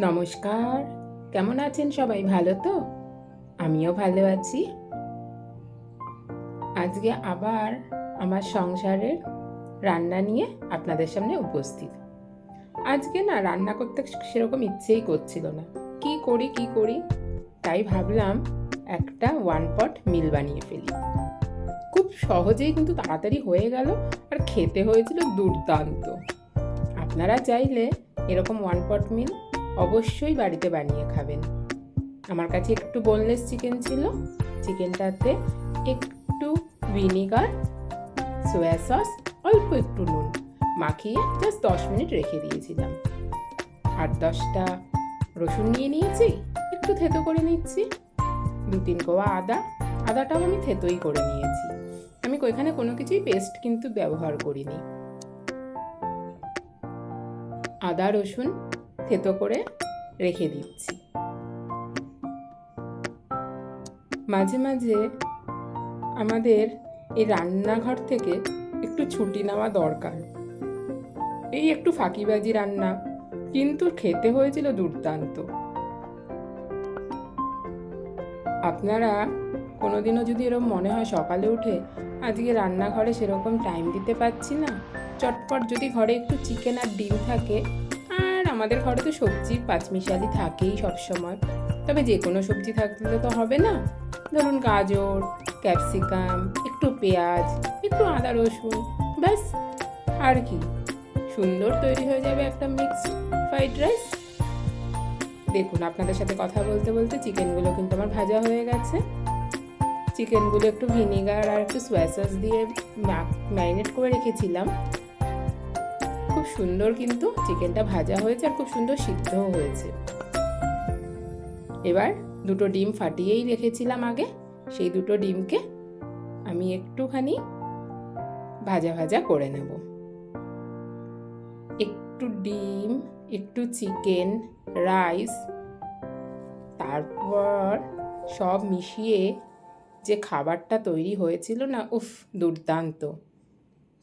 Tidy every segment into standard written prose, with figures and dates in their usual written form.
নমস্কার। কেমন আছেন সবাই? ভালো তো? আমিও ভালো আছি। আজকে আবার আমার সংসারের রান্না নিয়ে আপনাদের সামনে উপস্থিত। আজকে না রান্না করতে সেরকম ইচ্ছেই করছিল না। কি করি তাই ভাবলাম একটা ওয়ান পট মিল বানিয়ে ফেলি। খুব সহজেই কিন্তু তাড়াতাড়ি হয়ে গেল, আর খেতে হয়েছিল দুর্দান্ত। আপনারা চাইলে এরকম ওয়ান পট মিল অবশ্যই বাড়িতে বানিয়ে খাবেন। আমার কাছে একটু বোনলেস চিকেন ছিল। চিকেনটাতে একটু ভিনিগার, সোয়া সস, অল্প একটু নুন মাখিয়ে জাস্ট 10 মিনিট রেখে দিয়েছিলাম। 8-10টা রসুন নিয়ে নিয়েছি, একটু থেতো করে নিচ্ছি। 2-3 কোয়া আদাটাও আমি থেতোই করে নিয়েছি। আমি এখানে কোনো কিছুই পেস্ট কিন্তু ব্যবহার করিনি। আদা রসুন থেতো করে রেখে দিচ্ছি। মাঝে মাঝে আমাদের এই রান্নাঘর থেকে একটু ছুটি নেওয়া দরকার। এই একটু ফাঁকিবাজি রান্না, কিন্তু খেতে হয়েছিল দুর্দান্ত। আপনারা কোনোদিনও যদি এরকম মনে হয় সকালে উঠে আজকে রান্নাঘরে সেরকম টাইম দিতে পারছি না, চটপট যদি ঘরে একটু চিকেন আর ডিম থাকে, আর আমাদের ঘরে তো সবজি পাঁচমিশালি থাকেই সবসময়, তবে যে কোনো সবজি থাকলে তো হবে না। ধরুন গাজর, ক্যাপসিকাম, একটু পেঁয়াজ, একটু আদা রসুন, ব্যাস। আর কি, সুন্দর তৈরি হয়ে যাবে একটা মিক্সড ফ্রাইড রাইস। দেখুন, আপনাদের সাথে কথা বলতে বলতে চিকেনগুলো কিন্তু আমার ভাজা হয়ে গেছে। চিকেনগুলো একটু ভিনেগার আর একটু সোয়া সস দিয়ে ম্যারিনেট করে রেখেছিলাম। খুব সুন্দর কিন্তু চিকেনটা ভাজা হয়েছে, আর খুব সুন্দর সিদ্ধও হয়েছে। এবার 2টো ডিম ফাটিয়েই রেখেছিলাম আগে, সেই 2টো ডিমকে আমি একটুখানি ভাজা ভাজা করে নেব। একটু ডিম, একটু চিকেন, রাইস, তারপর সব মিশিয়ে যে খাবারটা তৈরি হয়েছিল না, উফ, দুর্দান্ত,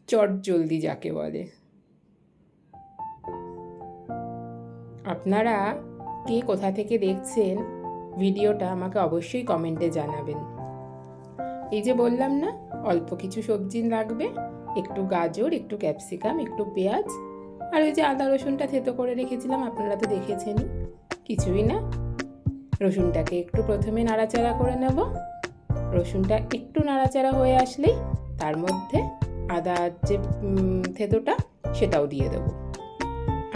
চটজলদি যাকে বলে। আপনারা কে কোথা থেকে দেখছেন ভিডিওটা আমাকে অবশ্যই কমেন্টে জানাবেন। এই যে বললাম না, অল্প কিছু সবজি লাগবে, একটু গাজর, একটু ক্যাপসিকাম, একটু পেঁয়াজ, আর ওই যে আদা রসুনটা থেতো করে রেখেছিলাম, আপনারা তো দেখেছেনই। কিছুই না, রসুনটাকে একটু প্রথমে নাড়াচাড়া করে নেব। রসুনটা একটু নাড়াচাড়া হয়ে আসলেই তার মধ্যে আদার যে থেতোটা সেটাও দিয়ে দেবো।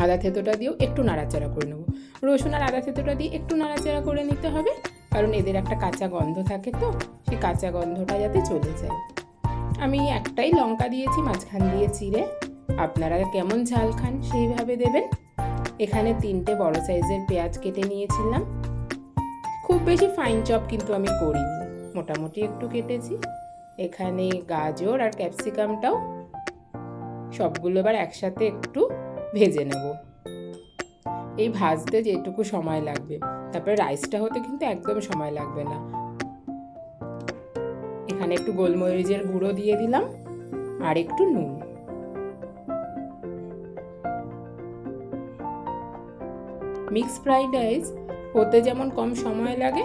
আদা থেতোটা দিয়েও একটু নাড়াচাড়া করে নেব। রসুন আর আদা থেতোটা দিয়ে একটু নাড়াচাড়া করে নিতে হবে, কারণ এদের একটা কাঁচা গন্ধ থাকে, তো সেই কাঁচা গন্ধটা যাতে চলে যায়। আমি একটাই লঙ্কা দিয়েছি মাঝখান দিয়ে চিড়ে, আপনারা কেমন ঝাল খান সেইভাবে দেবেন। এখানে 3টে বড় সাইজের পেঁয়াজ কেটে নিয়েছিলাম। খুব বেশি ফাইন চপ কিন্তু আমি করিনি, মোটামুটি একটু কেটেছি। এখানে গাজর আর ক্যাপসিকামটাও সবগুলো এবার একসাথে একটু ভেজে নেব। এই ভাজতে যেটুকু সময় লাগবে, তারপরে রাইসটা হতে কিন্তু একদম সময় লাগবে না। এখানে একটু গোলমরিচের গুঁড়ো দিয়ে দিলাম, আর একটু নুন। মিক্সড ফ্রাইড রাইস হতে যেমন কম সময় লাগে,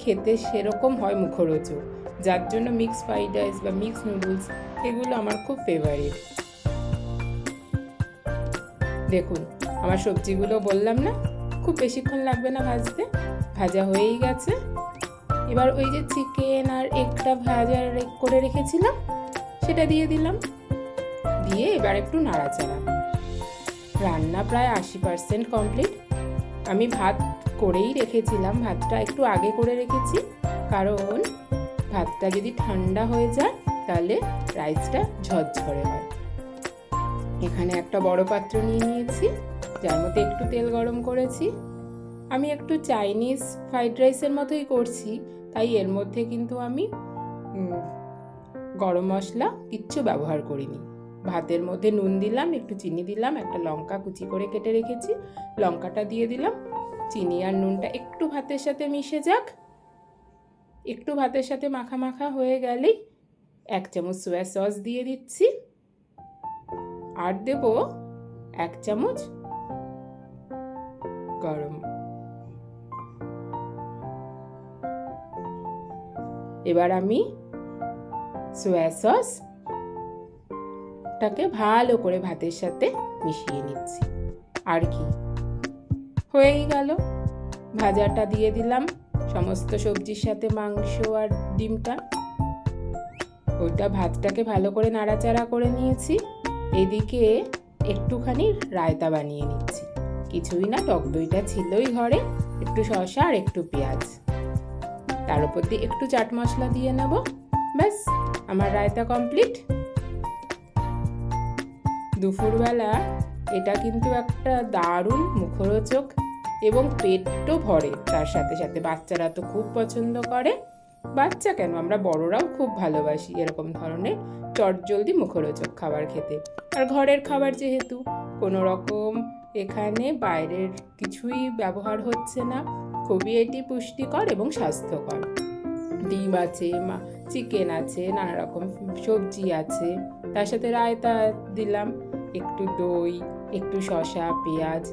খেতে সেরকম হয় মুখরোচক, যার জন্য মিক্সড ফ্রাইড রাইস বা মিক্সড নুডলস এগুলো আমার খুব ফেভারিট। দেখুন, আমার সবজিগুলো বললাম না খুব বেশিক্ষণ লাগবে না ভাজতে, ভাজা হয়েই গেছে। এবার ওই যে চিকেন আর এগটা ভাজা করে রেখেছিলাম সেটা দিয়ে দিলাম, দিয়ে এবার একটু নাড়াচাড়া। রান্না প্রায় 80% কমপ্লিট। আমি ভাত করেই রেখেছিলাম, ভাতটা একটু আগে করে রেখেছি, কারণ ভাতটা যদি ঠান্ডা হয়ে যায় তাহলে রাইসটা ঝরঝরে হয়। এখানে একটা বড় পাত্র নিয়ে নিয়েছি, যার মধ্যে একটু তেল গরম করেছি। আমি একটু চাইনিজ ফ্রাইড রাইসের মতোই করছি, তাই এর মধ্যে কিন্তু আমি গরম মশলা কিচ্ছু ব্যবহার করিনি। ভাতের মধ্যে নুন দিলাম, একটু চিনি দিলাম, একটা লঙ্কা কুচি করে কেটে রেখেছি, লঙ্কাটা দিয়ে দিলাম। চিনি আর নুনটা একটু ভাতের সাথে মিশে যাক, একটু ভাতের সাথে মাখা মাখা হয়ে গেলেই 1 চামচ সোয়া সস দিয়ে দিচ্ছি, আর দেব 1 চামচ গরম। এবার আমি সয়া সসটাকে ভালো করে ভাতের সাথে মিশিয়ে নিচ্ছি। আর কি, হয়েই গেল। ভাজাটা দিয়ে দিলাম সমস্ত সবজির সাথে, মাংস আর ডিমটা। ওইটা ভাতটাকে ভালো করে নাড়াচাড়া করে নিয়েছি। এদিকে একটুখানি রায়তা বানিয়ে নিচ্ছি। কিছুই না, টক দইটা ছিলই ঘরে, একটু শসা আর একটু পেঁয়াজ, তার উপর দিয়ে একটু চাট মশলা দিয়ে নেব। ব্যাস, আমার রায়তা কমপ্লিট। দুপুরবেলা এটা কিন্তু একটা দারুণ মুখরোচক এবং পেটও ভরে। তার সাথে সাথে বাচ্চারা তো খুব পছন্দ করে। বাচ্চা কেন, আমরা বড়রাও খুব ভালোবাসি এরকম ধরনের চটজলদি মুখরোচক খাবার খেতে। আর ঘরের খাবার যেহেতু, কোনো রকম এখানে বাইরের কিছুই ব্যবহার হচ্ছে না, খুবই এটি পুষ্টিকর এবং স্বাস্থ্যকর। ডিম আছে, চিকেন আছে, নানা রকম সবজি আছে, তার সাথে রায়তা দিলাম, একটু দই, একটু শসা, পেঁয়াজ।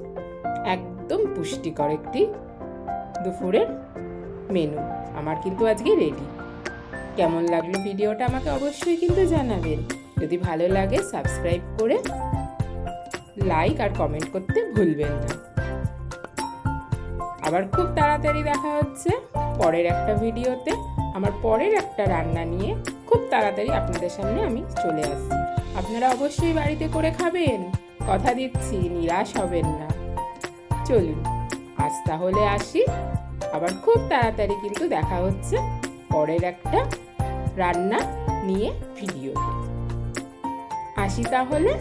একদম পুষ্টিকর একটি দুপুরের মেনু আমার কিন্তু আজকে রেডি। কেমন লাগলো ভিডিওটা আমাকে অবশ্যই কিন্তু জানাবেন। যদি ভালো লাগে সাবস্ক্রাইব করে লাইক আর কমেন্ট করতে ভুলবেন না। আবার খুব তাড়াতাড়ি দেখা হচ্ছে পরের একটা ভিডিওতে। আমার পরের একটা রান্না নিয়ে খুব তাড়াতাড়ি আপনাদের সামনে আমি চলে আসছি। আপনারা অবশ্যই বাড়িতে করে খাবেন, কথা দিচ্ছি, নিরাশ হবেন না। চলুন আজ তাহলে আসি, আবার খুব তাড়াতাড়ি কিন্তু দেখা হচ্ছে পরের একটা রান্না নিয়ে ভিডিওতে। আসি তাহলে।